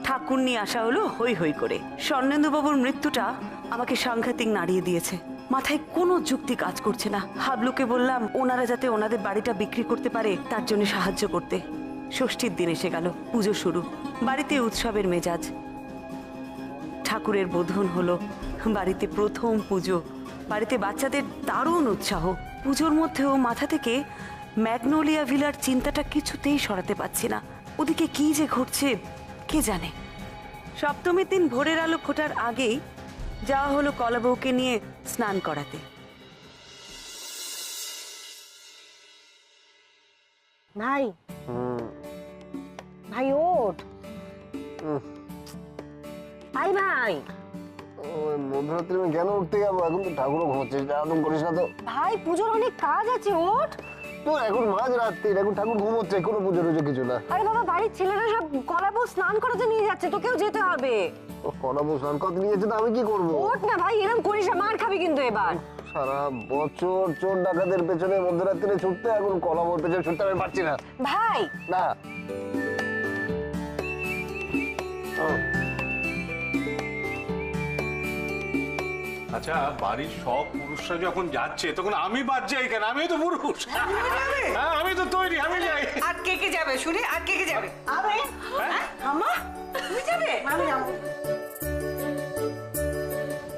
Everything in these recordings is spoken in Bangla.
ঠাকুর নিয়ে আসা হলো হই হই করে। স্বর্ণেন্দুবাবুর মৃত্যুটা আমাকে সাংঘাতিক নাড়িয়ে দিয়েছে। মাথায় কোনো যুক্তি কাজ করছে না। হাবলুকে বললাম ওনারা যাতে ওনাদের বাড়িটা বিক্রি করতে পারে তার জন্য সাহায্য করতে। ষষ্ঠীর দিন এসে গেল, পুজো শুরু, বাড়িতে উৎসবের মেজাজ। ঠাকুরের বোধন হলো, বাড়িতে প্রথম পুজো, বাড়িতে বাচ্চাদের দারুণ উৎসাহ। পুজোর মধ্যেও মাথা থেকে ম্যাগনোলিয়া ভিলার চিন্তাটা কিছুতেই সরাতে পারছি না। ওদিকে কি যে ঘটছে কে জানে। সপ্তমীর দিন ভোরের আলো ফোটার আগেই যাওয়া হলো কলাবউকে নিয়ে স্নান করাতে। ভাই ভাই ওঠ ভাই ভাই মধ্যরাত্রি আমি কেন উঠতে যাবো? এখন তো ঠাকুরও ঘুমাচ্ছে, আদম করিস না তো ভাই পুজোর অনেক কাজ আছে, ওঠ। তো এখন মাঝ রাত্রি, এখন ঠাকুর ঘুমোচ্ছে, কোনো পুজো টুজো কিছু না। আরে বাবা বাড়ির ছেলেরা সব কলাবউ স্নান করাতে নিয়ে যাচ্ছে, তোকেও যেতে হবে। কলাবউ স্নান করতে নিয়েছে তো আমি কি করবো? ওঠ না ভাই, এরকম করিস না, মার খাবি কিন্তু এবার। সারা বছর চোর ডাকাতের পেছনে মধ্যরাত্রে ছুটতে, এখন কলাবউর পেছনে ছুটতে আমি পারছি না ভাই না। আচ্ছা, বাড়ির সব পুরুষরা যখন যাচ্ছে তখন আমি বাদ যাই কেন? আমি তো পুরুষ। হ্যাঁ, আমি তো তৈরি, আমি যাই। আর কে কে যাবে শুনি? আর কে কে যাবে? আমি। আমা তুমি যাবে? আমি যাবো।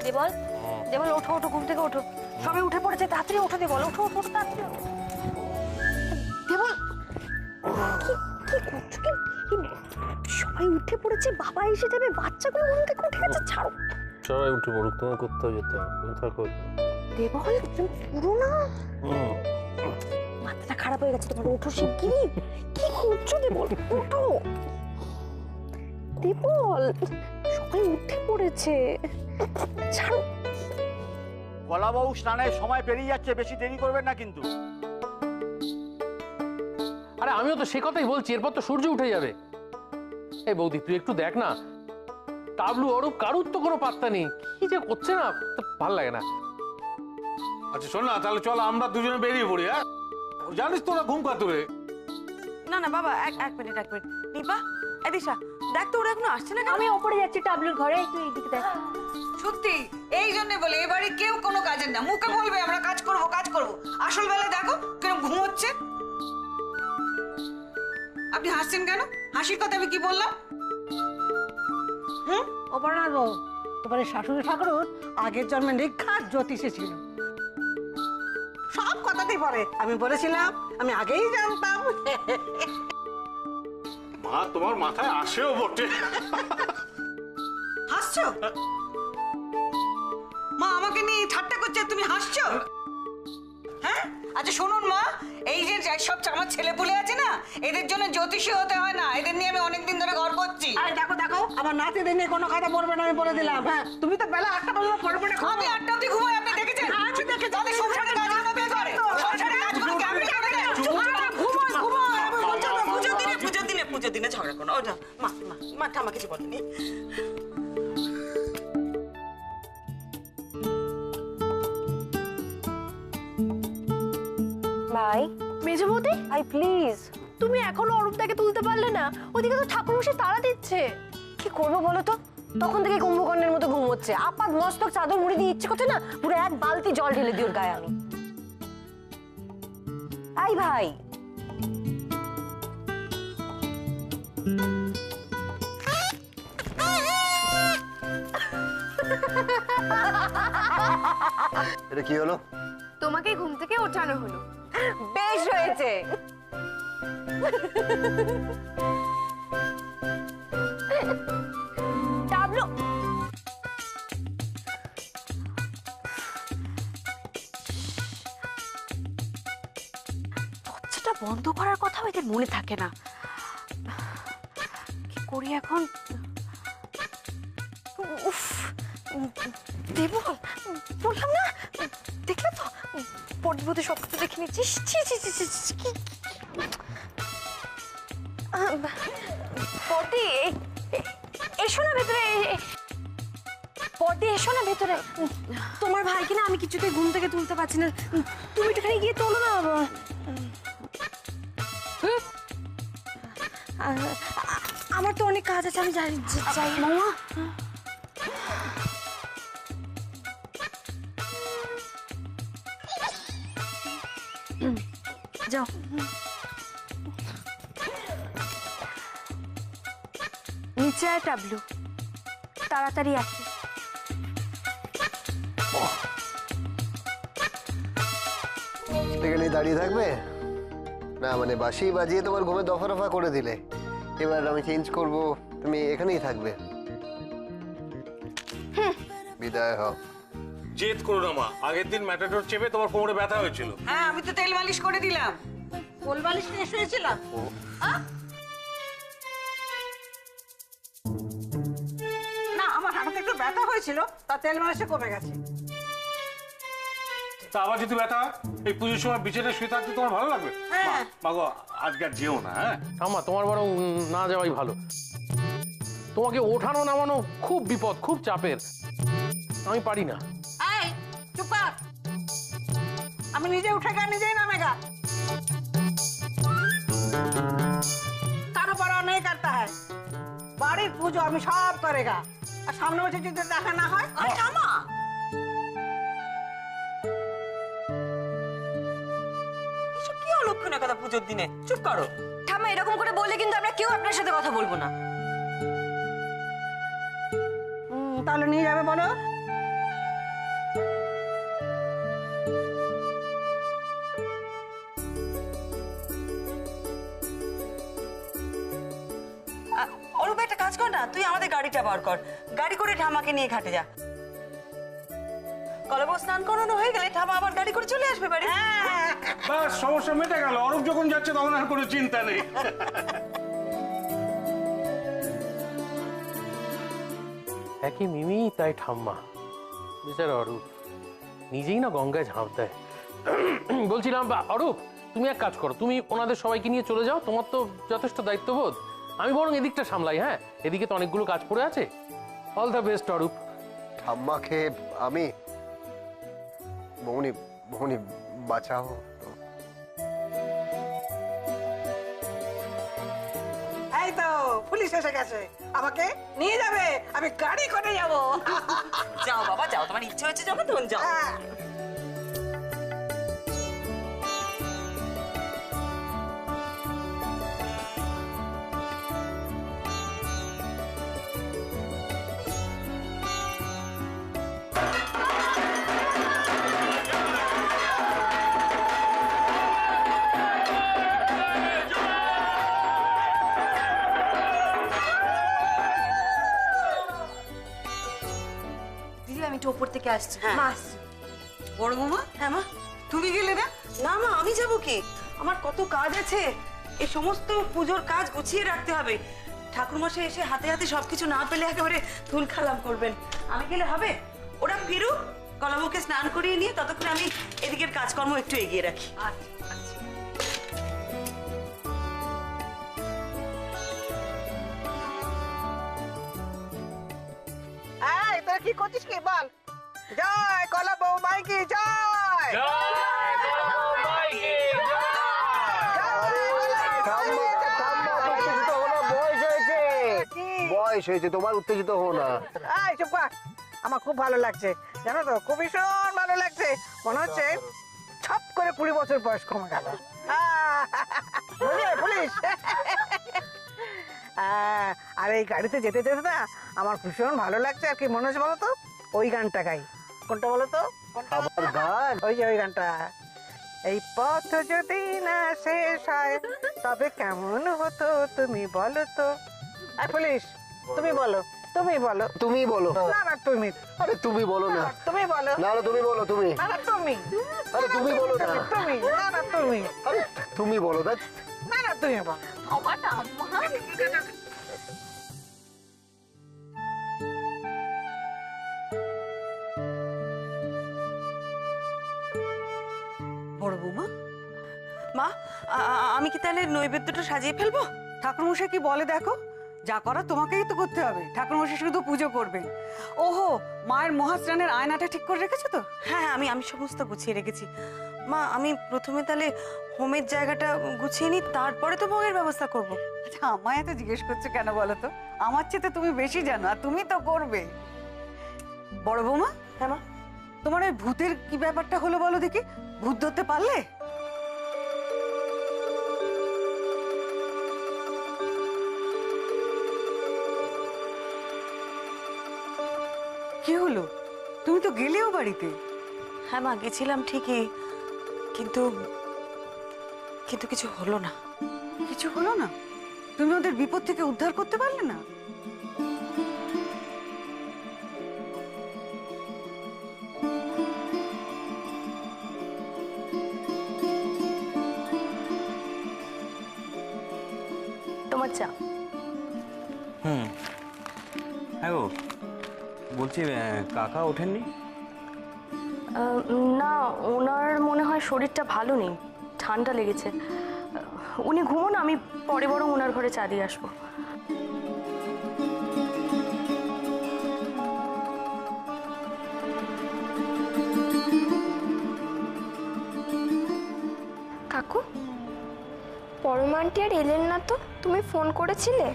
দেবল দেবল ওঠো ওঠো, ঘুম থেকে ওঠো, সবাই উঠে পড়েছে, তাড়াতাড়ি ওঠো দেবল, ওঠো ওঠো তাড়াতাড়ি। দেবল কি কি করছো? কি সবাই উঠে পড়েছে, বাবা এসে যাবে, বাচ্চাগুলো ঘুম থেকে উঠে গেছে, ছাড়ো। সবাই উঠে পড়ুক, তোমার কোথাও যেতে হবে, তুমি থাকো। দেবল তুমি পুরো না, মাথাটা খারাপ হয়ে গেছে তোমার, ওঠো শিগগিরই। কি করছো দেবল? ওঠো দেবল, সবাই উঠে পড়েছে, ছাড়ো। কলাবউ স্নানের সময় পেরিয়ে যাচ্ছে, বেশি দেরি করবেন না কিন্তু। আরে আমিও তো সে কথাই বলছি, এরপর তো সূর্য উঠে যাবে। এই বৌদি তুই একটু দেখ না, টাবলু অরূপ কারুর তো কোনো পাত্তা নেই, কি যে করছে না, ভাল লাগে না। আচ্ছা শোন না, তাহলে চল আমরা দুজনে বেরিয়ে পড়ি। হ্যাঁ, জানিস তোরা ঘুম কাতুরে। না না বাবা, এক মিনিট। নিপা, দিশা দেখ তো ওরা এখনো আসছে না। আমি ওপরে যাচ্ছি টাবলুর ঘরে, তুই এদিকে দেখ। সত্যি এই জন্য বলে এবারে কেউ কোনো কাজের না, মুখে বলবে আমরা কাজ করব, আসল বেলায় দেখো কিরকম ঘুমোচ্ছে। আপনি হাসছেন কেন? হাসির কথা আমি কি বললাম? অপর্ণার বউ, তোমার শাশুড়ি ঠাকুর আগের জন্মে নিখাত জ্যোতিষী ছিল, সব কথাতেই পড়ে। আমি বলেছিলাম, আমি আগেই জানতাম। মা তোমার মাথায় আসেও বটে। হাসছো? মা আমাকে নিয়ে ঠাট্টা করছে, তুমি হাসছো? হ্যাঁ, আচ্ছা শুনুন মা, এই যে সব আমার ছেলে পুলে আছে না, এদের জন্য জ্যোতিষী হতে হয় না, এদের নিয়ে আমি অনেকদিন ধরে গর্ব করছি। আরে দেখো দেখো, আমার নাতিদের নিয়ে কোনো কথা বলবে না, আমি বলে দিলাম। হ্যাঁ, তুমি তো বেলা 8টা পর্যন্ত পড়বে না। আমি 8টা অবধি ঘুমাই, আপনি দেখেছেন? আমি দেখেছি। তাহলে সংসারের কাজগুলো কে করে? সংসারের কাজগুলো কে আমি করে দেয়? পুজোর দিনে ঝগড়া করো। ওটা মা ঠাম্মা কিছু বলেনি। ভাই মেজো বৌদি, আই প্লিজ, তুমি এখনো অরূপদাকে তুলতে পারলে না? ওদিকে তো ঠাকুর বসে তাড়া দিচ্ছে। কি করবো বলো তো, তখন থেকে কুম্ভকর্ণের মতো ঘুমোচ্ছে, আপাত মস্তক চাদর মুড়ি দিয়ে ইচ্ছে করছে না, পুরো এক বালতি জল ঢেলে দিই ওর গায়ে আমি। আই ভাই এটা কি হলো? তোমাকে ঘুম থেকে ওঠানো হলো। বেশ হয়েছে। টাবলু, দরজাটা বন্ধ করার কথা এদের মনে থাকে না, কি করি এখন? উফ, দেবল বললাম না, দেখলে তো পর্বতে সব কিছু দেখে নিচ্ছিস। পটি এসো না ভেতরে, পটি এসো না ভেতরে। তোমার ভাইকে না আমি কিছুতে ঘুম থেকে তুলতে পারছি না, তুমি একটুখানি গিয়ে তোলো না। আমার তো অনেক কাজ আছে, আমি যাই মামা। যাও। নিচে আয় টাবলু, তাড়াতাড়ি আসে। এখানে দাঁড়িয়ে থাকবে না? মানে বাঁশি বাজিয়ে তোমার ঘুমে দফা রফা করে দিলে, এবার আমি চেঞ্জ করব, তুমি এখানেই থাকবে। বিদায় হও। জেদ করো না মা, আগের দিন ম্যাটাডোর চেপে তোমার কোমরে ব্যথা হয়েছিল। হ্যাঁ, আমি তো তেল মালিশ করে দিলাম। কোল বালিশ নিয়ে শুয়েছিলাম। না, আমার হাঁটুতে একটু ব্যথা হয়েছিল, তা তেল মালিশে কমে গেছে। তা আবার যদি ব্যথা হয়, এই পুজোর সময় বিছানায় শুয়ে থাকতে তোমার ভালো লাগবে? হ্যাঁ। মাগো আজকে আর যেও না। হ্যাঁ ঠাম্মা, তোমার বরং না যাওয়াই ভালো। তোমাকে ওঠানো নামানো খুব বিপদ, খুব চাপের। আমি পারি না। এই, চুপ কর। আমি নিজে উঠেগা, নিজেই নামেগা। কারো পড়া নেই করতা হয়। বাড়ির পুজো আমি সব করেগা। আর সামনে বছর যদি দেখা না হয়, থামা। এসব কি অলক্ষণের কথা পুজোর দিনে? চুপ করো। ঠাম্মা, এরকম করে বললে কিন্তু আমরা কেউ আপনার সাথে কথা বলবো না। তাহলে নিয়ে যাবে বলো। অরূপ, একটা কাজ কর না, তুই আমাদের গাড়িটা বার কর, গাড়ি করে ঠামাকে নিয়ে ঘাটে যা। কলাবউ স্নান করানো হয়ে গেলে ঠামা আবার গাড়ি করে চলে আসবে বাড়ি। বাস, সমস্যা মিটে গেল। অরূপ যখন যাচ্ছে তখন আর কোনো চিন্তা নেই। একই মিমি তাই ঠাম্মা। বেচারা অরূপ নিজেই না গঙ্গায় ঝাঁপ দেয়। বলছিলাম অরূপ, তুমি এক কাজ করো, তুমি ওনাদের সবাইকে নিয়ে চলে যাও, তোমার তো যথেষ্ট দায়িত্ববোধ। আমি বরং এদিকটা সামলাই। হ্যাঁ, এদিকে তো অনেকগুলো কাজ পড়ে আছে। All the best Arup. ঠাম্মাকে আমি, বৌনি বৌনি বাঁচাও। এই তো পুলিশ এসে গেছে, আমাকে নিয়ে যাবে, আমি গাড়ি করে যাবো। যাও বাবা যাও, তোমার ইচ্ছে হয়েছে যখন তখন যাও। হ্যাঁ। দিদি, আমি একটু ওপর থেকে আসছি। মাস বড় বৌমা, হ্যাঁ মা, তুমি গেলে না? না মা, আমি যাব কি? আমার কত কাজ আছে, এই সমস্ত পুজোর কাজ গুছিয়ে রাখতে হবে। ঠাকুরমশাই এসে হাতে হাতে সবকিছু না পেলে একেবারে তুল খালাম করবেন। আমি গেলে হবে? ওরা ফিরুক, কলাবউকে স্নান করিয়ে নিয়ে ততক্ষণ আমি এদিকের কাজকর্ম একটু এগিয়ে রাখি। এই, তোরা কি করছিস কি বল? জয় কলা বউ মাই কি জয়। বয়স হয়েছে তোমার, উত্তেজিত হো না। এই চুপ কর। আমার খুব ভালো লাগছে, জানো তো, খুব ভীষণ ভালো লাগছে। মনে হচ্ছে ছপ করে 20 বছর বয়স কমে গেল। বুঝলে পুলিশ? আর এই গাড়িতে যেতে যেতে না আমার ভীষণ ভালো লাগছে। আর কি মনে হচ্ছে বলো তো, ওই গানটা গাই। কোনটা বলো তো? আবার গান? ওই যে ওই গানটা, এই পথ যদি না শেষ হয় তবে কেমন হতো তুমি বলো তো। আর পুলিশ, তুমি বলো, তুমি বলো। তুমি বলো। না না তুমি, আরে তুমি বলো না। তুমি বলো। না না তুমি বলো, তুমি। না না তুমি, আরে তুমি বলো না। তুমি, না না তুমি, আরে তুমি বলো না। না না তুমি বলো। বড় বৌমা, মা, আমি কি তাহলে নৈবেদ্যটা সাজিয়ে ফেলবো? ঠাকুরমশাই কি বলে দেখো, যা করা তোমাকেই তো করতে হবে। ঠাকুরমশাই শুধু পুজো করবেন। ওহো, মায়ের মহাস্নানের আয়নাটা ঠিক করে রেখেছো তো? হ্যাঁ হ্যাঁ, আমি সমস্ত গুছিয়ে রেখেছি। মা আমি প্রথমে তাহলে হোমের জায়গাটা গুছিয়ে নিই, তারপরে তো ভোগের ব্যবস্থা করব। আচ্ছা আমায় এত জিজ্ঞেস করছো কেন বলো তো? আমার চেয়ে তো তুমি বেশি জানো, আর তুমি তো করবে। বড় বৌমা, হ্যাঁ মা। তোমার ওই ভূতের কি ব্যাপারটা হলো বলো দেখি, ভূত ধরতে পারলে? কি হলো? তুমি তো গেলেও বাড়িতে। হ্যাঁ মা গেছিলাম ঠিকই, কিন্তু কিন্তু কিছু হলো না। কিছু হলো না? তুমি ওদের বিপদ থেকে উদ্ধার করতে পারলে না? তোমার চা। হ্যাঁ গো, বলছি কাকা ওঠেননি? না, ওনার মনে হয় শরীরটা ভালো নেই, ঠান্ডা লেগেছে। উনি ঘুমোন, আমি পরে বরং ওনার ঘরে চা দিয়ে আসবো। কাকু, পরম আন্টি আর এলেন না তো? তুমি ফোন করেছিলে?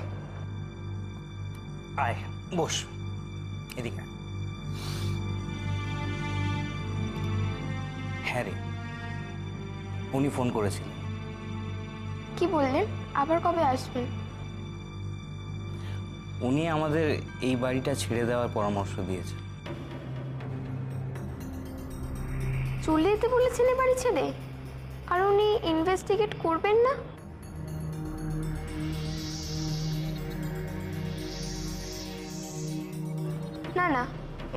আয় বস, এদিকে আয়। হ্যাঁ রে, উনি ফোন করেছিলেন। কি বললেন? আবার কবে আসবেন? উনি আমাদের এই বাড়িটা ছেড়ে দেওয়ার পরামর্শ দিয়েছে। চলে যেতে বলেছেন এ বাড়ি ছেড়ে? আর উনি ইনভেস্টিগেট করবেন না? না না,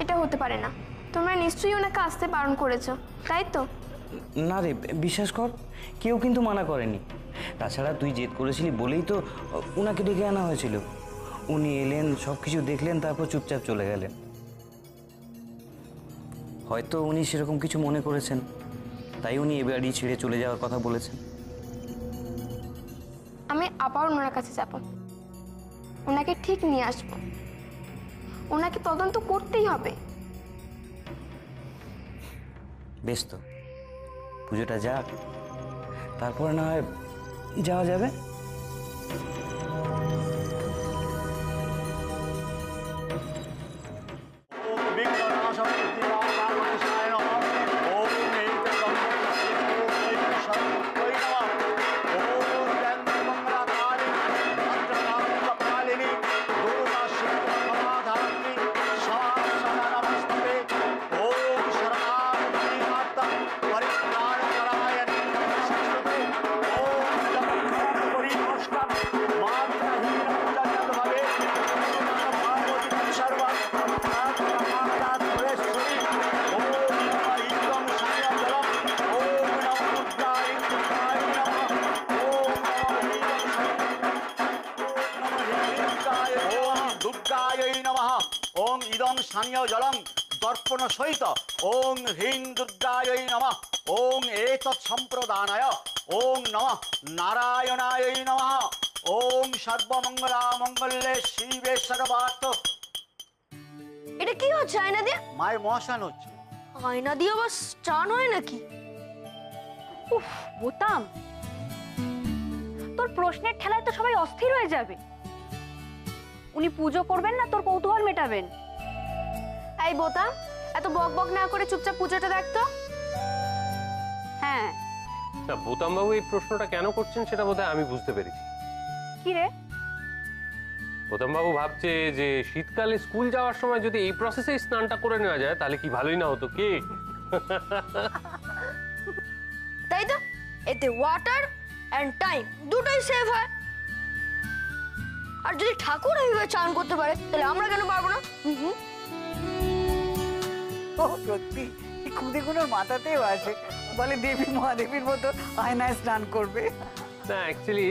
এটা হতে পারে না। তোমরা নিশ্চয়ই ওনাকে আসতে বারণ করেছো, তাই তো? না রে, বিশ্বাস কর, কেউ কিন্তু মানা করেনি। তাছাড়া তুই জেদ করেছিলি বলেই তো উনাকে ডেকে আনা হয়েছিল। উনি এলেন, সব কিছু দেখলেন, তারপর চুপচাপ চলে গেলেন। হয়তো উনি সেরকম কিছু মনে করেছেন, তাই উনি এ বাড়ি ছেড়ে চলে যাওয়ার কথা বলেছেন। আমি আবার ওনার কাছে যাব, ওনাকে ঠিক নিয়ে আসবো। ওনাকে তদন্ত করতেই হবে। বেশ তো, পুজোটা যাক, তারপরে না হয় যাওয়া যাবে। ওং ইদং স্থানীয় জলং দর্পণ সহিত ওং হ্রিং দুর্গায় নমঃ ওং এতৎ সম্প্রদানায় ওং নমঃ নারায়ণায় নমঃ ওং সর্বমঙ্গলা মঙ্গলে শিবে সর্বার্থ। এটা কি হচ্ছে আয়না দিয়ে? মায়ের মহাস্নান হচ্ছে। আয়না দিয়ে আবার স্নান হয় নাকি? উফ বোতাম, তোর প্রশ্নের ঠেলায় তো সবাই অস্থির হয়ে যাবে। উনি পুজো করবেন না তোর কৌতূহল মেটাবেন। এই বোতাম, এত বক বক না করে চুপচাপ পুজোটা দেখতো। হ্যাঁ। না, বোতাম বাবু এই প্রশ্নটা কেন করছেন সেটা বোধহয় আমি বুঝতে পেরেছি। কি রে? বোতাম বাবু ভাবছে যে শীতকালে স্কুল যাওয়ার সময় যদি এই প্রসেসে স্নানটা করে নেওয়া যায় তাহলে কি ভালোই না হতো কি? তাই তো, এতে ওয়াটার এন্ড টাইম দুটোই সেভ হয়। আর যদি ঠাকুর এইভাবে চান করতে পারে তাহলে আমরা কেন পারবো না? ও সত্যি, এই খুদেগুলোর মাথাতেও আসে, বলে দেবী মহাদেবীর মতো আয়নায় স্নান করবে। না, অ্যাকচুয়ালি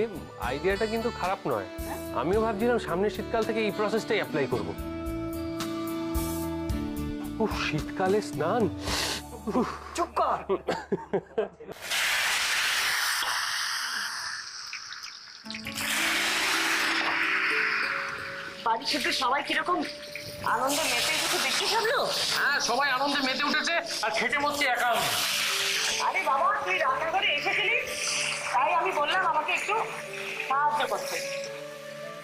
আইডিয়াটা কিন্তু খারাপ নয়। আমিও ভাবছিলাম সামনের শীতকাল থেকে এই প্রসেসটাই অ্যাপ্লাই করব। উফ, শীতকালে স্নান। চুপ কর। বাড়ি থেকে সবাই কিরকম আনন্দে মেতে উঠেছে দেখছিস? হ্যাঁ, সবাই আনন্দে মেতে উঠেছে আর খেটে মরছে একা। আরে বাবা তুই রান্নাঘরে এসেছিলি, তাই আমি বললাম আমাকে একটু সাহায্য করতে।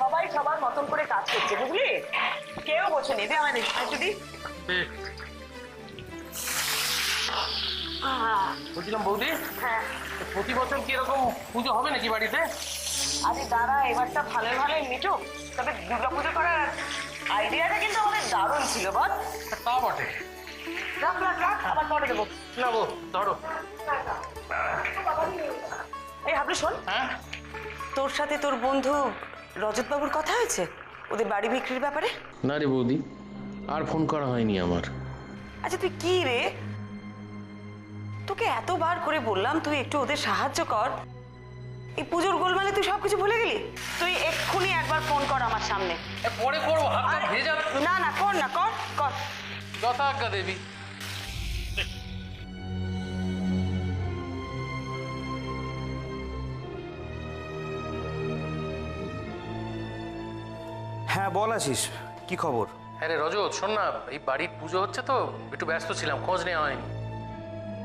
সবাই সবার মতন করে কাজ করছে, বুঝলি? কেউ বসে নেবে আমার যদি বলছিলাম বৌদি, হ্যাঁ। প্রতি বছর কি এরকম পুজো হবে নাকি বাড়িতে? আরে দাঁড়া, এবারটা ভালো ভালোই মিটুক। তবে দুর্গাপুজো করার আইডিয়াটা কিন্তু আমাদের দারুণ ছিল, বল? তা বটে। রাখ রাখ রাখ, আবার পরে দেবো। না গো, ধরো। এই হাবলু শোন, হ্যাঁ, তোর সাথে তোর বন্ধু রজতবাবুর কথা হয়েছে ওদের বাড়ি বিক্রির ব্যাপারে? না রে বৌদি, আর ফোন করা হয়নি আমার। আচ্ছা তুই কি রে, তোকে এতবার করে বললাম তুই একটু ওদের সাহায্য কর, এই পুজোর গোলমালে তুই সবকিছু ভুলে গেলি? তুই এক্ষুনি একবার ফোন কর আমার সামনে। পরে করবো, হাতটা আরে, ভেজা। না না, কর না, কর কর। যথাজ্ঞা দেবী। হ্যাঁ বল আছিস, কি খবর? হ্যাঁ রে রজত, শোন না, এই বাড়ির পুজো হচ্ছে তো একটু ব্যস্ত ছিলাম, খোঁজ নেওয়া হয়নি।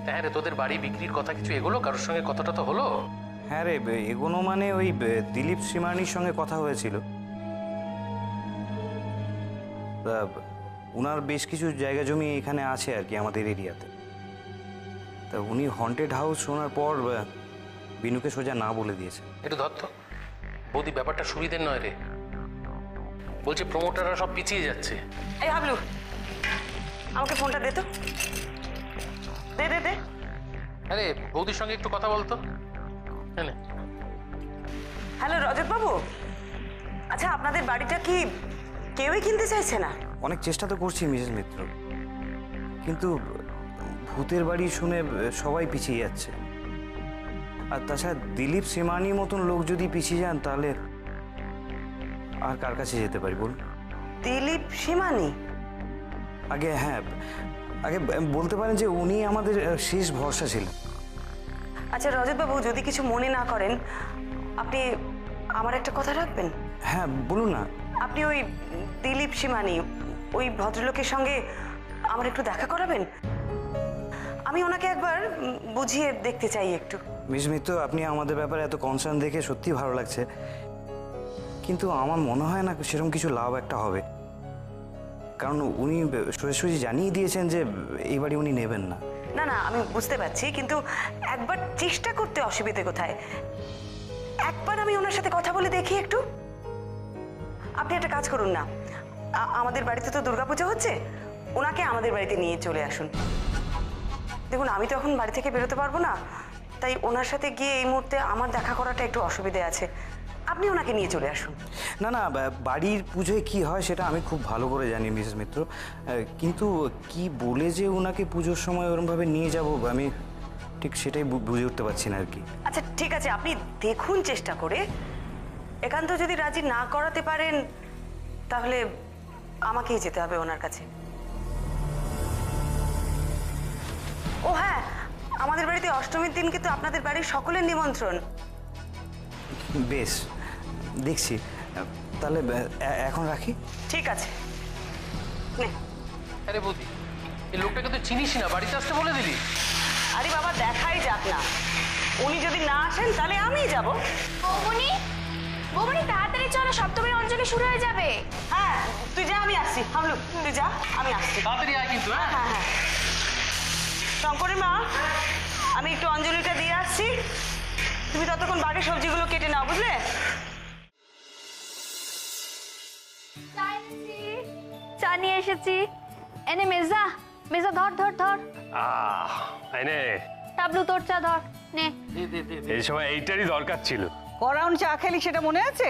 হ্যাঁ রে, তোদের বাড়ি বিক্রির কথা কিছু এগোলো? কারোর সঙ্গে কথাটা তো হলো? হ্যাঁ রে, এগোনো মানে ওই দিলীপ শ্রীমানির সঙ্গে কথা হয়েছিল। তা উনার বেশ কিছু জায়গা জমি এখানে আছে আর কি আমাদের এরিয়াতে। তা উনি হন্টেড হাউস শোনার পর বিনুকে সোজা না বলে দিয়েছে। একটু ধর তো বৌদি, ব্যাপারটা সুবিধের নয় রে। বলছে প্রমোটাররা সব পিছিয়ে যাচ্ছে। এই হাবলু, আমাকে ফোনটা দে তো, দে দে দে। আরে বৌদির সঙ্গে একটু কথা বলতো। হ্যাঁ, হ্যালো রজত বাবু, আচ্ছা আপনাদের বাড়িটা কি কেউই কিনতে চাইছে না? অনেক চেষ্টা তো করছি মিসেস মিত্র, কিন্তু ভূতের বাড়ি শুনে সবাই পিছিয়ে যাচ্ছে। আর তাছাড়া দিলীপ শ্রীমানির মতন লোক যদি পিছিয়ে যান তাহলে আর কার কাছে যেতে পারি বলুন? দিলীপ সীমানি? আগে হ্যাঁ, আগে বলতে পারেন যে উনি আমাদের শেষ ভরসা ছিলেন। আচ্ছা রজত বাবু, যদি কিছু মনে না করেন, আপনি আমার একটা কথা রাখবেন? হ্যাঁ বলুন না। আপনি ওই দিলীপ সীমানি, ওই ভদ্রলোকের সঙ্গে আমার একটু দেখা করাবেন? আমি ওনাকে একবার বুঝিয়ে দেখতে চাই একটু। মিস মিত্র, আপনি আমাদের ব্যাপারে এত কনসার্ন দেখে সত্যি ভালো লাগছে, কিন্তু আমার মনে হয় না সেরকম কিছু লাভ একটা হবে। কারণ উনি সোজাসুজি জানিয়ে দিয়েছেন যে এই বাড়ি উনি নেবেন না। না না, আমি বুঝতে পারছি, কিন্তু একবার চেষ্টা করতে অসুবিধে কোথায়? একবার আমি ওনার সাথে কথা বলে দেখি একটু। আপনি একটা কাজ করুন না, আমাদের বাড়িতে তো দুর্গাপূজা হচ্ছে, ওনাকে আমাদের বাড়িতে নিয়ে চলে আসুন। দেখুন, আমি তো এখন বাড়ি থেকে বেরোতে পারবো না, তাই ওনার সাথে গিয়ে এই মুহূর্তে আমার দেখা করাটা একটু অসুবিধে আছে। আপনি ওনাকে নিয়ে চলে আসুন। না না, বাড়ির পুজোয় কি হয় সেটা আমি খুব ভালো করে জানি মিসেস মিত্র, কিন্তু কি বলে যে ওনাকে পুজোর সময় ওরমভাবে নিয়ে যাব আমি ঠিক সেটাই বুঝে উঠতে পারছি না আর কি। আচ্ছা ঠিক আছে, আপনি দেখুন চেষ্টা করে, একান্ত যদি রাজি না করাতে পারেন তাহলে আমাকেই যেতে হবে ওনার কাছে। ও হ্যাঁ, আমাদের বাড়িতে অষ্টমীর দিন কিন্তু আপনাদের বাড়ির সকলের নিমন্ত্রণ। বেশ, দেখছি, তাহলে এখন রাখি। ঠিক আছে, নে। আরে বৌদি, এই লোকটাকে তো চিনিস না, বাড়িতে আসতে বলে দিলি? আরে বাবা, দেখাই যাক না, উনি যদি না আসেন তাহলে আমিই যাব। বৌমনি, বৌমনি তাড়াতাড়ি চলো, সপ্তমীর অঞ্জলি শুরু হয়ে যাবে। হ্যাঁ তুই যা, আমি আসছি। হামলু তুই যা, আমি আসছি। তাড়াতাড়ি আয় কিন্তু। হ্যাঁ হ্যাঁ হ্যাঁ, শঙ্করের মা, আমি একটু অঞ্জলিটা দিয়ে আসছি, তুমি ততক্ষণ বাকি সবজিগুলো কেটে নাও, বুঝলে? চা নিয়ে এসেছি। এনে মেজা, মেজা ধর ধর ধর। নে, টাবলু তোর চা ধর, নে। এই সময় এইটারই দরকার ছিল। করাউন চা খেলি সেটা মনে আছে?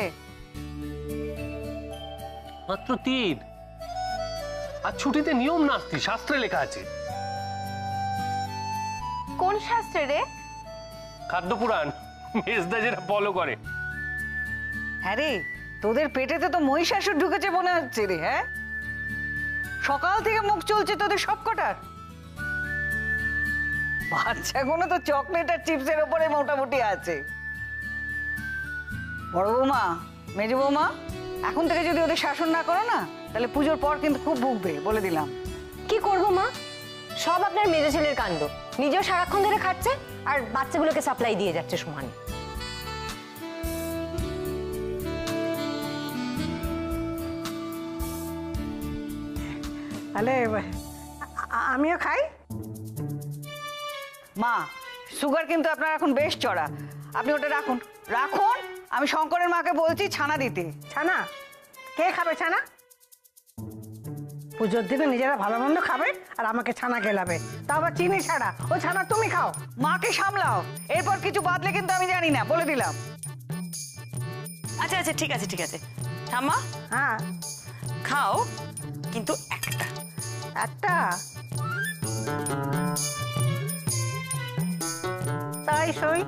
মাত্র 3। আর ছুটিতে নিয়ম নাস্তি শাস্ত্রে লেখা আছে। কোন শাস্ত্রে রে? খাদ্য পুরাণ, মেজদা যেটা ফলো করে। হ্যাঁ রে, তোদের পেটেতে তো মহিষাসুর ঢুকেছে মনে হচ্ছে রে। হ্যাঁ, সকাল থেকে মুখ চলছে তোদের সব কটার। বাচ্চাগুলো তো চকলেট আর চিপসের ওপরে মোটামুটি আছে। বড় বৌমা, মেজ বৌমা, এখন থেকে যদি ওদের শাসন না করো না, তাহলে পুজোর পর কিন্তু খুব ভুগবে, বলে দিলাম। কি করবো মা, সব আপনার মেজো ছেলের কাণ্ড। নিজেও সারাক্ষণ ধরে খাচ্ছে আর বাচ্চাগুলোকে সাপ্লাই দিয়ে যাচ্ছে সমানে। তাহলে আমিও খাই। মা, সুগার কিন্তু আপনার এখন বেশ চড়া, আপনি ওটা রাখুন রাখুন। আমি শঙ্করের মাকে বলছি ছানা দিতে। ছানা? কে খাবে ছানা? পুজোর দিনে নিজেরা ভালো মন্দ খাবে আর আমাকে ছানা খেলাবে, তা আবার চিনি ছাড়া। ও ছানা তুমি খাও। মাকে সামলাও, এরপর কিছু বাদলে কিন্তু আমি জানি না, বলে দিলাম। আচ্ছা আচ্ছা ঠিক আছে ঠিক আছে ঠাম্মা, হ্যাঁ খাও কিন্তু একটা। একটা? তাই সই।